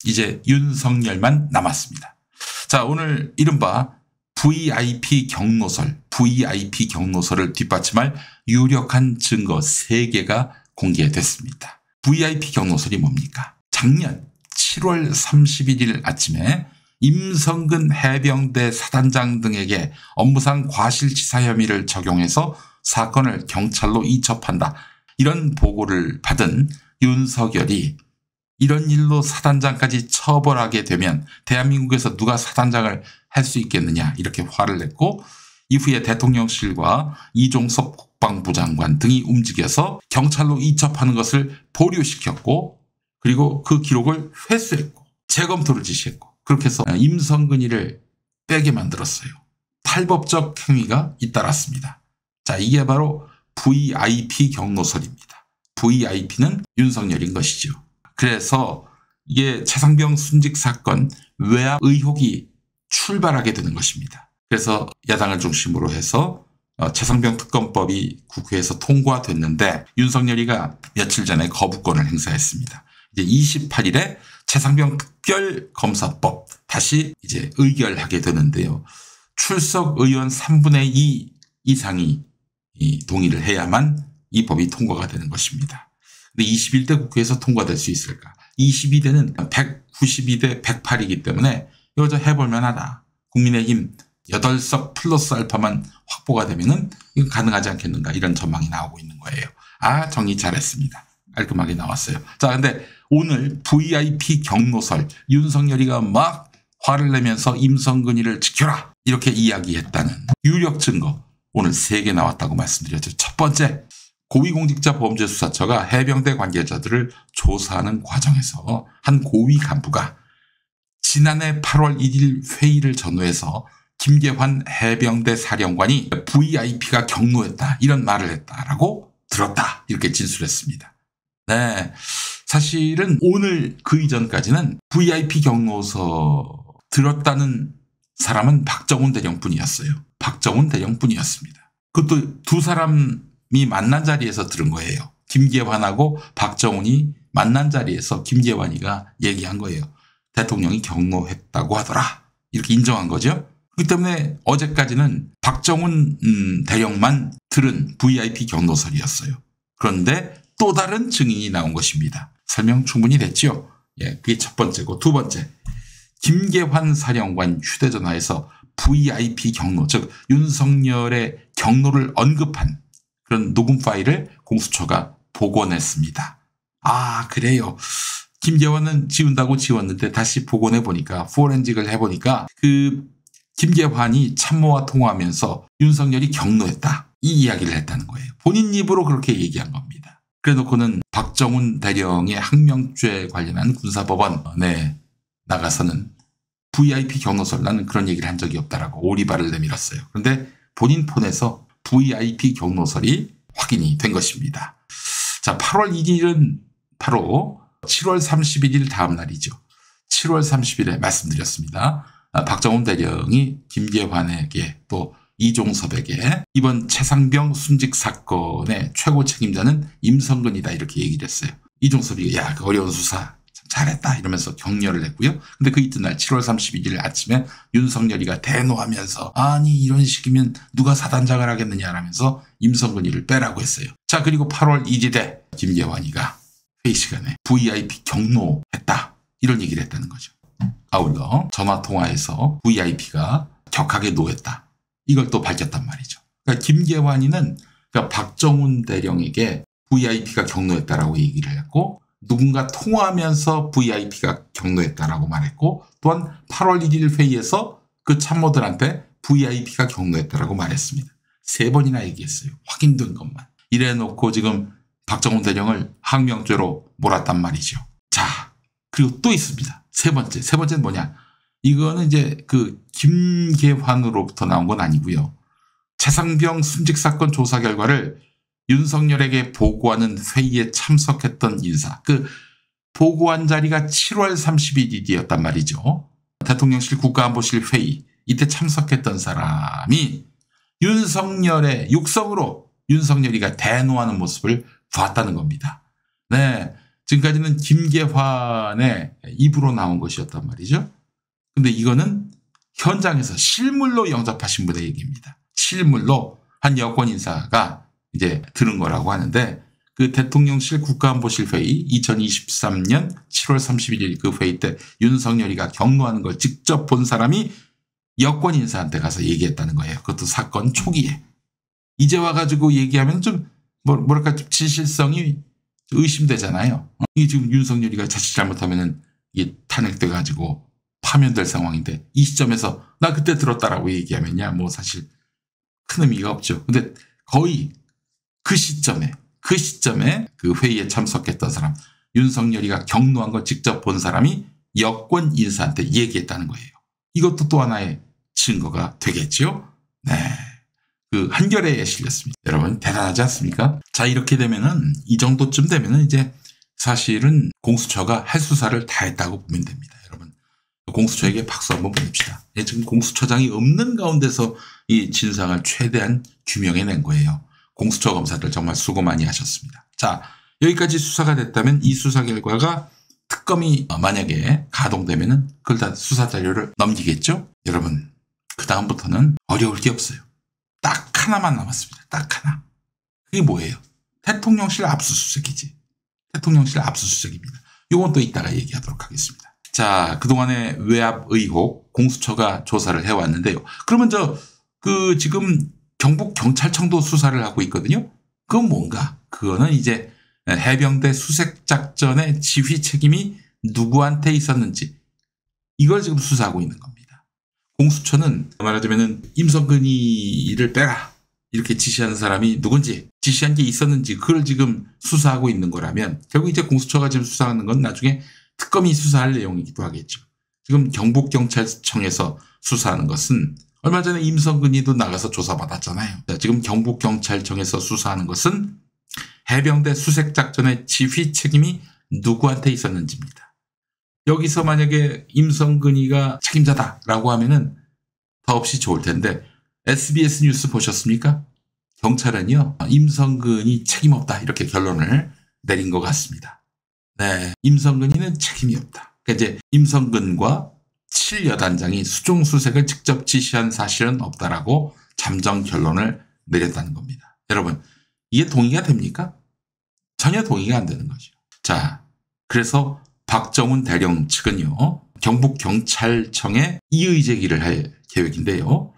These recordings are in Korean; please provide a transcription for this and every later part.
이제 윤석열만 남았습니다. 자, 오늘 이른바 VIP 경로설을 뒷받침할 유력한 증거 3개가 공개됐습니다. VIP 경로설이 뭡니까? 작년 7월 31일 아침에 임성근 해병대 사단장 등에게 업무상 과실치사 혐의를 적용해서 사건을 경찰로 이첩한다. 이런 보고를 받은 윤석열이 이런 일로 사단장까지 처벌하게 되면 대한민국에서 누가 사단장을 할 수 있겠느냐 이렇게 화를 냈고, 이후에 대통령실과 이종섭 국방부 장관 등이 움직여서 경찰로 이첩하는 것을 보류시켰고, 그리고 그 기록을 회수했고 재검토를 지시했고, 그렇게 해서 임성근이를 빼게 만들었어요. 탈법적 행위가 잇따랐습니다. 자, 이게 바로 VIP 경로설입니다. VIP는 윤석열인 것이죠. 그래서 이게 최상병 순직 사건 외압 의혹이 출발하게 되는 것입니다. 그래서 야당을 중심으로 해서 최상병 특검법이 국회에서 통과됐는데 윤석열이가 며칠 전에 거부권을 행사했습니다. 이제 28일에 최상병 특별검사법 다시 이제 의결하게 되는데요. 출석 의원 3분의 2 이상이 동의를 해야만 이 법이 통과가 되는 것입니다. 근데 21대 국회에서 통과될 수 있을까? 22대는 192대 108이기 때문에 이거 저 해볼만 하다. 국민의힘 8석 플러스 알파만 확보가 되면은 이거 가능하지 않겠는가, 이런 전망이 나오고 있는 거예요. 아, 정리 잘했습니다. 깔끔하게 나왔어요. 자, 근데 오늘 VIP 경로설, 윤석열이가 막 화를 내면서 임성근이를 지켜라 이렇게 이야기했다는 유력 증거 오늘 3개 나왔다고 말씀드렸죠. 첫 번째, 고위공직자범죄수사처가 해병대 관계자들을 조사하는 과정에서 한 고위 간부가 지난해 8월 1일 회의를 전후해서 김계환 해병대 사령관이 VIP가 경로했다 이런 말을 했다라고 들었다 이렇게 진술했습니다. 네, 사실은 오늘 그 이전까지는 VIP 경로서 들었다는 사람은 박정훈 대령뿐이었어요. 박정훈 대령뿐이었습니다. 그것도 두 사람이 만난 자리에서 들은 거예요. 김계환하고 박정훈이 만난 자리에서 김계환이가 얘기한 거예요. 대통령이 경로했다고 하더라. 이렇게 인정한 거죠. 그렇기 때문에 어제까지는 박정훈 대령만 들은 VIP 경로설이었어요. 그런데 또 다른 증인이 나온 것입니다. 설명 충분히 됐죠? 예, 그게 첫 번째고, 두 번째, 김계환 사령관 휴대전화에서 VIP 경로, 즉 윤석열의 경로를 언급한 그런 녹음 파일을 공수처가 복원했습니다. 아, 그래요. 김계환은 지운다고 지웠는데 다시 복원해 보니까, 포렌직을 해보니까 그 김계환이 참모와 통화하면서 윤석열이 경로했다 이 이야기를 했다는 거예요. 본인 입으로 그렇게 얘기한 겁니다. 그래 놓고는 박정훈 대령의 항명죄에 관련한 군사법원에 나가서는 VIP 경로설, 나는 그런 얘기를 한 적이 없다라고 오리발을 내밀었어요. 그런데 본인 폰에서 VIP 경로설이 확인이 된 것입니다. 자, 8월 1일은 바로 7월 31일 다음 날이죠. 7월 30일에 말씀드렸습니다. 박정훈 대령이 김계환에게 또 이종섭에게 이번 최상병 순직 사건의 최고 책임자는 임성근이다 이렇게 얘기를 했어요. 이종섭이 야, 그 어려운 수사 참 잘했다 이러면서 격려를 했고요. 근데 그 이튿날 7월 31일 아침에 윤석열이가 대노하면서 아니 이런 식이면 누가 사단장을 하겠느냐라면서 임성근이를 빼라고 했어요. 자, 그리고 8월 1일에 김계환이가 회의 시간에 VIP 경로했다 이런 얘기를 했다는 거죠. 아울러 전화통화에서 VIP가 격하게 노했다 이걸 또 밝혔단 말이죠. 그러니까 김계환이는 박정훈 대령에게 VIP가 경로했다라고 얘기를 했고, 누군가 통화하면서 VIP가 경로했다라고 말했고, 또한 8월 1일 회의에서 그 참모들한테 VIP가 경로했다라고 말했습니다. 3번이나 얘기했어요. 확인된 것만. 이래놓고 지금 박정훈 대령을 항명죄로 몰았단 말이죠. 자, 그리고 또 있습니다. 세 번째는 뭐냐? 이거는 이제 그 김계환으로부터 나온 건 아니고요. 최상병 순직 사건 조사 결과를 윤석열에게 보고하는 회의에 참석했던 인사. 그 보고한 자리가 7월 31일이었단 말이죠. 대통령실 국가안보실 회의. 이때 참석했던 사람이 윤석열의 육성으로 윤석열이가 대노하는 모습을 봤다는 겁니다. 네, 지금까지는 김계환의 입으로 나온 것이었단 말이죠. 근데 이거는 현장에서 실물로 영접하신 분의 얘기입니다. 실물로 한 여권 인사가 이제 들은 거라고 하는데 그 대통령실 국가안보실 회의 2023년 7월 31일 그 회의 때 윤석열이가 경로하는 걸 직접 본 사람이 여권 인사한테 가서 얘기했다는 거예요. 그것도 사건 초기에. 이제 와가지고 얘기하면 좀 뭐랄까 좀 진실성이 의심되잖아요. 이게 지금 윤석열이가 자칫 잘못하면은 이게 탄핵돼가지고 파면될 상황인데 이 시점에서 나 그때 들었다라고 얘기하면야 뭐 사실 큰 의미가 없죠. 근데 거의 그 시점에 그 회의에 참석했던 사람 윤석열이가 경로한 걸 직접 본 사람이 여권 인사한테 얘기했다는 거예요. 이것도 또 하나의 증거가 되겠죠. 네. 그 한겨레에 실렸습니다. 여러분 대단하지 않습니까? 자 이렇게 되면은 이 정도쯤 되면은 이제 사실은 공수처가 할 수사를 다 했다고 보면 됩니다. 여러분 공수처에게 박수 한번 보냅시다. 지금 공수처장이 없는 가운데서 이 진상을 최대한 규명해낸 거예요. 공수처 검사들 정말 수고 많이 하셨습니다. 자 여기까지 수사가 됐다면 이 수사 결과가 특검이 만약에 가동되면은 그걸 다 수사 자료를 넘기겠죠. 여러분 그 다음부터는 어려울 게 없어요. 딱 하나만 남았습니다. 딱 하나. 그게 뭐예요? 대통령실 압수수색이지. 대통령실 압수수색입니다. 이건 또 이따가 얘기하도록 하겠습니다. 자, 그동안의 외압 의혹 공수처가 조사를 해왔는데요. 그러면 지금 경북경찰청도 수사를 하고 있거든요. 그건 뭔가? 그거는 이제 해병대 수색작전의 지휘 책임이 누구한테 있었는지 이걸 지금 수사하고 있는 겁니다. 공수처는 말하자면 임성근이를 빼라 이렇게 지시하는 사람이 누군지 지시한 게 있었는지 그걸 지금 수사하고 있는 거라면 결국 이제 공수처가 지금 수사하는 건 나중에 특검이 수사할 내용이기도 하겠죠. 지금 경북경찰청에서 수사하는 것은 얼마 전에 임성근이도 나가서 조사받았잖아요. 지금 경북경찰청에서 수사하는 것은 해병대 수색작전의 지휘 책임이 누구한테 있었는지입니다. 여기서 만약에 임성근이가 책임자다라고 하면은 더없이 좋을 텐데 SBS 뉴스 보셨습니까? 경찰은요 임성근이 책임 없다 이렇게 결론을 내린 것 같습니다. 네, 임성근이는 책임이 없다. 그러니까 이제 임성근과 7여단장이 수중수색을 직접 지시한 사실은 없다라고 잠정 결론을 내렸다는 겁니다. 여러분 이게 동의가 됩니까? 전혀 동의가 안 되는 거죠. 자, 그래서 박정훈 대령 측은요 경북경찰청에 이의 제기를 할 계획인데요.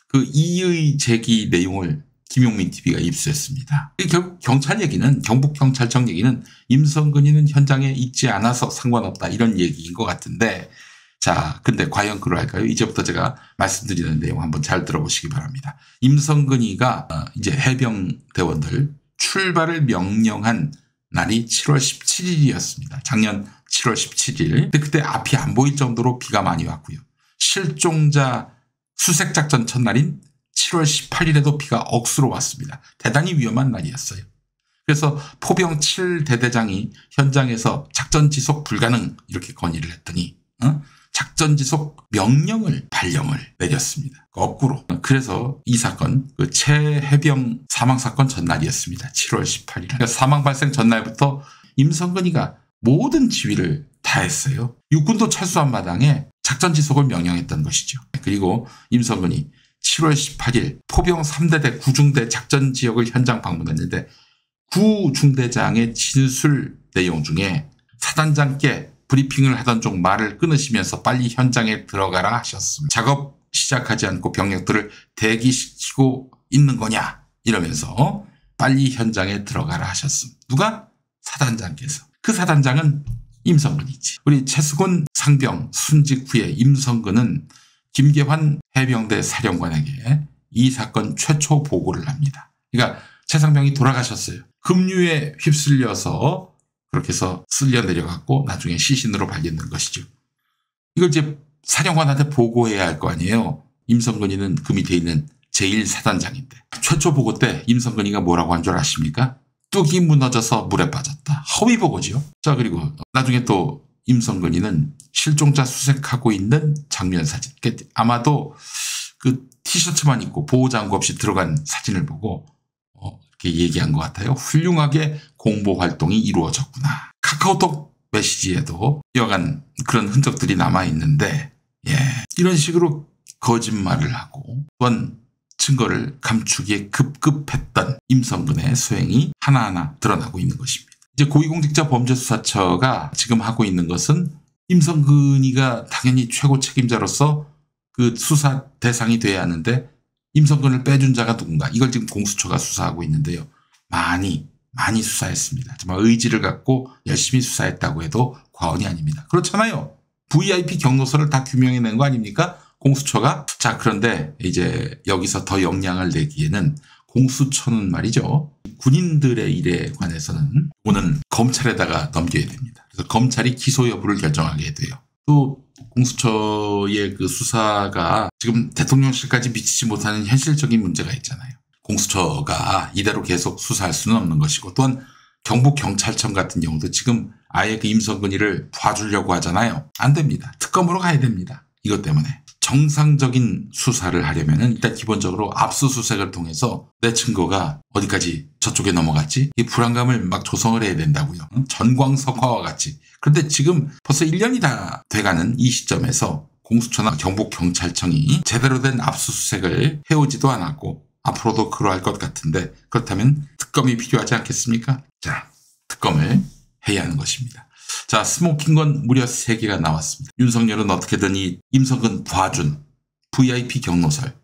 그 이의 제기 내용을 김용민 TV가 입수했습니다. 결국 경찰 얘기는 경북경찰청 얘기는 임성근이는 현장에 있지 않아서 상관없다 이런 얘기인 것 같은데 자 근데 과연 그럴까요? 이제부터 제가 말씀드리는 내용 한번 잘 들어보시기 바랍니다. 임성근이가 이제 해병대원들 출발을 명령한 날이 7월 17일이었습니다. 작년 7월 17일. 근데 그때 앞이 안 보일 정도로 비가 많이 왔고요. 실종자 수색작전 첫날인 7월 18일에도 비가 억수로 왔습니다. 대단히 위험한 날이었어요. 그래서 포병 7대대장이 현장에서 작전 지속 불가능 이렇게 건의를 했더니 작전 지속 명령을 발령을 내렸습니다. 거꾸로. 그래서 이 사건 그 최해병 사망사건 전날이었습니다. 7월 18일. 그러니까 사망 발생 전날부터 임성근이가 모든 지휘를 다 했어요. 육군도 철수한 마당에 작전 지속을 명령했던 것이죠. 그리고 임성근이 7월 18일 포병 3대대 9중대 작전 지역을 현장 방문했는데 9중대장의 진술 내용 중에 사단장께 브리핑을 하던 중 말을 끊으시면서 빨리 현장에 들어가라 하셨습니다. 작업 시작하지 않고 병력들을 대기시키고 있는 거냐 이러면서 빨리 현장에 들어가라 하셨습니다. 누가? 사단장께서. 그 사단장은 임성근이지. 우리 최수곤 상병 순직 후에 임성근은 김계환 해병대 사령관에게 이 사건 최초 보고를 합니다. 그러니까 최 상병이 돌아가셨어요. 급류에 휩쓸려서 그렇게 해서 쓸려 내려갔고 나중에 시신으로 발견된 것이죠. 이걸 이제 사령관한테 보고해야 할 거 아니에요. 임성근이는 그 밑에 있는 제1사단장인데 최초 보고 때 임성근이가 뭐라고 한 줄 아십니까? 뚝이 무너져서 물에 빠졌다. 허위 보고죠. 자 그리고 나중에 또 임성근이는 실종자 수색하고 있는 장면 사진. 아마도 그 티셔츠만 입고 보호장구 없이 들어간 사진을 보고 이렇게 얘기한 것 같아요. 훌륭하게 공보 활동이 이루어졌구나. 카카오톡 메시지에도 여간 그런 흔적들이 남아있는데, 이런 식으로 거짓말을 하고 또한 증거를 감추기에 급급했던 임성근의 소행이 하나하나 드러나고 있는 것입니다. 이제 고위공직자범죄수사처가 지금 하고 있는 것은 임성근이가 당연히 최고 책임자로서 그 수사 대상이 돼야 하는데 임성근을 빼준 자가 누군가, 이걸 지금 공수처가 수사하고 있는데요. 많이 수사했습니다. 정말 의지를 갖고 열심히 수사했다고 해도 과언이 아닙니다. 그렇잖아요. VIP 경로서를 다 규명해낸 거 아닙니까? 공수처가. 자, 그런데 이제 여기서 더 역량을 내기에는 공수처는 말이죠. 군인들의 일에 관해서는 오는 검찰에다가 넘겨야 됩니다. 그래서 검찰이 기소 여부를 결정하게 돼요. 또 공수처의 그 수사가 지금 대통령실까지 미치지 못하는 현실적인 문제가 있잖아요. 공수처가 이대로 계속 수사할 수는 없는 것이고, 또한 경북경찰청 같은 경우도 지금 아예 그 임성근이를 봐주려고 하잖아요. 안 됩니다. 특검으로 가야 됩니다. 이것 때문에. 정상적인 수사를 하려면은 일단 기본적으로 압수수색을 통해서 내 증거가 어디까지 저쪽에 넘어갔지? 이 불안감을 막 조성을 해야 된다고요. 전광석화와 같이. 그런데 지금 벌써 1년이 다 돼가는 이 시점에서 공수처나 경북경찰청이 제대로 된 압수수색을 해오지도 않았고 앞으로도 그러할 것 같은데, 그렇다면 특검이 필요하지 않겠습니까? 자, 특검을 해야 하는 것입니다. 자, 스모킹건 무려 3개가 나왔습니다. 윤석열은 어떻게든 이 임성근 봐준 VIP 경로설,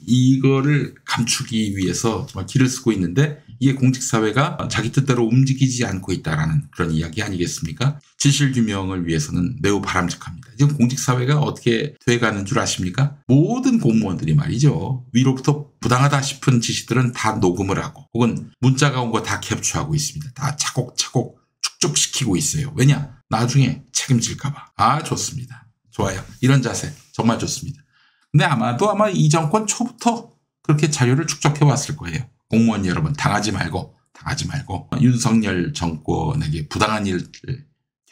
이거를 감추기 위해서 정말 길을 쓰고 있는데, 이게 공직사회가 자기 뜻대로 움직이지 않고 있다라는 그런 이야기 아니겠습니까? 진실규명을 위해서는 매우 바람직합니다. 지금 공직사회가 어떻게 돼가는 줄 아십니까? 모든 공무원들이 말이죠. 위로부터 부당하다 싶은 지시들은 다 녹음을 하고 혹은 문자가 온 거 다 캡처하고 있습니다. 다 차곡차곡 축적시키고 있어요. 왜냐? 나중에 책임질까 봐. 아, 좋습니다. 좋아요. 이런 자세 정말 좋습니다. 근데 아마 이 정권 초부터 그렇게 자료를 축적해 왔을 거예요. 공무원 여러분, 당하지 말고 윤석열 정권에게 부당한 일을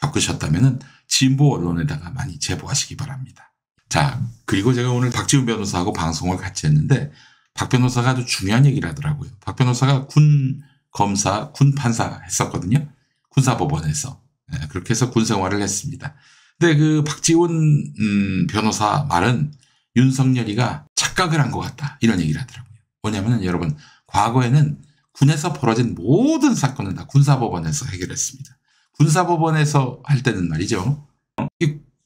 겪으셨다면 진보 언론에다가 많이 제보하시기 바랍니다. 자, 그리고 제가 오늘 박지훈 변호사하고 방송을 같이 했는데 박 변호사가 아주 중요한 얘기를 하더라고요. 박 변호사가 군 검사, 군 판사 했었거든요. 군사법원에서. 그렇게 해서 군 생활을 했습니다. 근데 그 박지훈 변호사 말은 윤석열이가 착각을 한 것 같다, 이런 얘기를 하더라고요. 뭐냐면 여러분, 과거에는 군에서 벌어진 모든 사건은 다 군사법원에서 해결했습니다. 군사법원에서 할 때는 말이죠.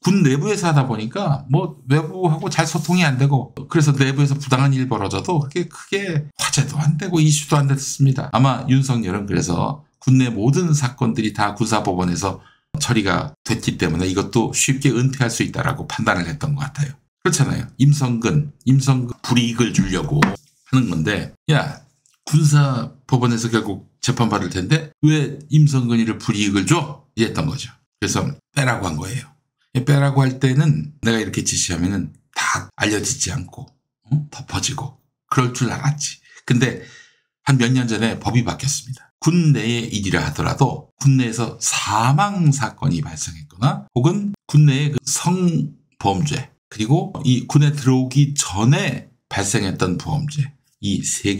군 내부에서 하다 보니까 뭐 외부하고 잘 소통이 안 되고, 그래서 내부에서 부당한 일 벌어져도 그렇게 크게 화제도 안 되고 이슈도 안 됐습니다. 아마 윤석열은 그래서 군내 모든 사건들이 다 군사법원에서 처리가 됐기 때문에 이것도 쉽게 은폐할 수 있다라고 판단을 했던 것 같아요. 그렇잖아요. 임성근 불이익을 주려고 하는 건데, 야, 군사법원에서 결국 재판 받을 텐데 왜 임성근이를 불이익을 줘? 이랬던 거죠. 그래서 빼라고 한 거예요. 빼라고 할 때는 내가 이렇게 지시하면은 다 알려지지 않고 덮어지고 그럴 줄 알았지. 근데 한 몇 년 전에 법이 바뀌었습니다. 군 내의 일이라 하더라도 군 내에서 사망 사건이 발생했거나 혹은 군 내의 그 성범죄, 그리고 이 군에 들어오기 전에 발생했던 보험죄, 이 세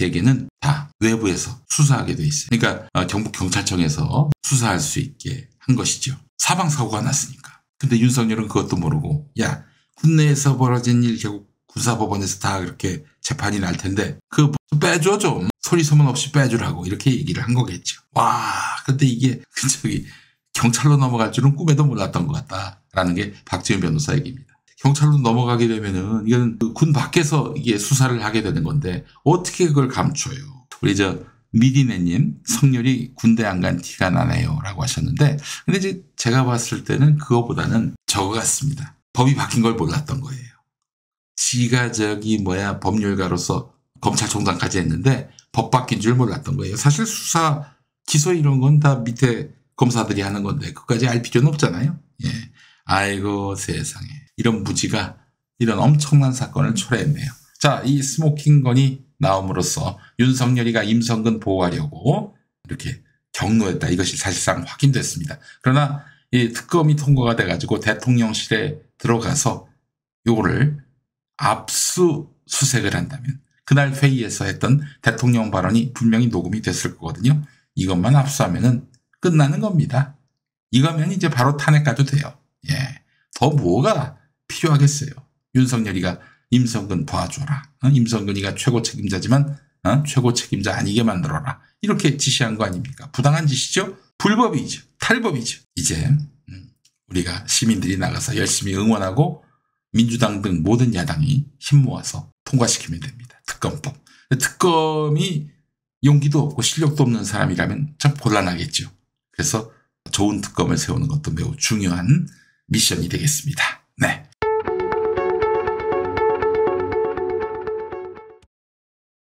개는 다 외부에서 수사하게 돼 있어요. 그러니까 경북경찰청에서 수사할 수 있게 한 것이죠. 사망사고가 났으니까. 근데 윤석열은 그것도 모르고, 야, 군내에서 벌어진 일 결국 군사법원에서 다 그렇게 재판이 날 텐데 그거 빼줘 좀. 소리 소문 없이 빼주라고 이렇게 얘기를 한 거겠죠. 와, 근데 이게 경찰로 넘어갈 줄은 꿈에도 몰랐던 것 같다라는 게 박지훈 변호사 얘기입니다. 경찰로 넘어가게 되면은 이건 군 밖에서 이게 수사를 하게 되는 건데 어떻게 그걸 감춰요? 우리 미디네님, 성렬이 군대 안 간 티가 나네요 라고 하셨는데, 근데 이제 제가 봤을 때는 그거보다는 저거 같습니다. 법이 바뀐 걸 몰랐던 거예요. 지가 법률가로서 검찰총장까지 했는데 법 바뀐 줄 몰랐던 거예요. 사실 수사, 기소 이런 건 다 밑에 검사들이 하는 건데 그것까지 알 필요는 없잖아요. 예. 아이고 세상에. 이런 무지가 이런 엄청난 사건을 초래했네요. 자, 이 스모킹건이 나옴으로써 윤석열이가 임성근 보호하려고 이렇게 경로했다, 이것이 사실상 확인됐습니다. 그러나 이 특검이 통과가 돼가지고 대통령실에 들어가서 요거를 압수수색을 한다면 그날 회의에서 했던 대통령 발언이 분명히 녹음이 됐을 거거든요. 이것만 압수하면은 끝나는 겁니다. 이거면 이제 바로 탄핵 가도 돼요. 예. 더 뭐가 필요하겠어요. 윤석열이가 임성근 도와줘라. 임성근이가 최고 책임자지만 최고 책임자 아니게 만들어라. 이렇게 지시한 거 아닙니까? 부당한 짓이죠. 불법이죠. 탈법이죠. 이제 우리가 시민들이 나가서 열심히 응원하고 민주당 등 모든 야당이 힘 모아서 통과시키면 됩니다. 특검법. 특검이 용기도 없고 실력도 없는 사람이라면 참 곤란하겠죠. 그래서 좋은 특검을 세우는 것도 매우 중요한 미션이 되겠습니다. 네.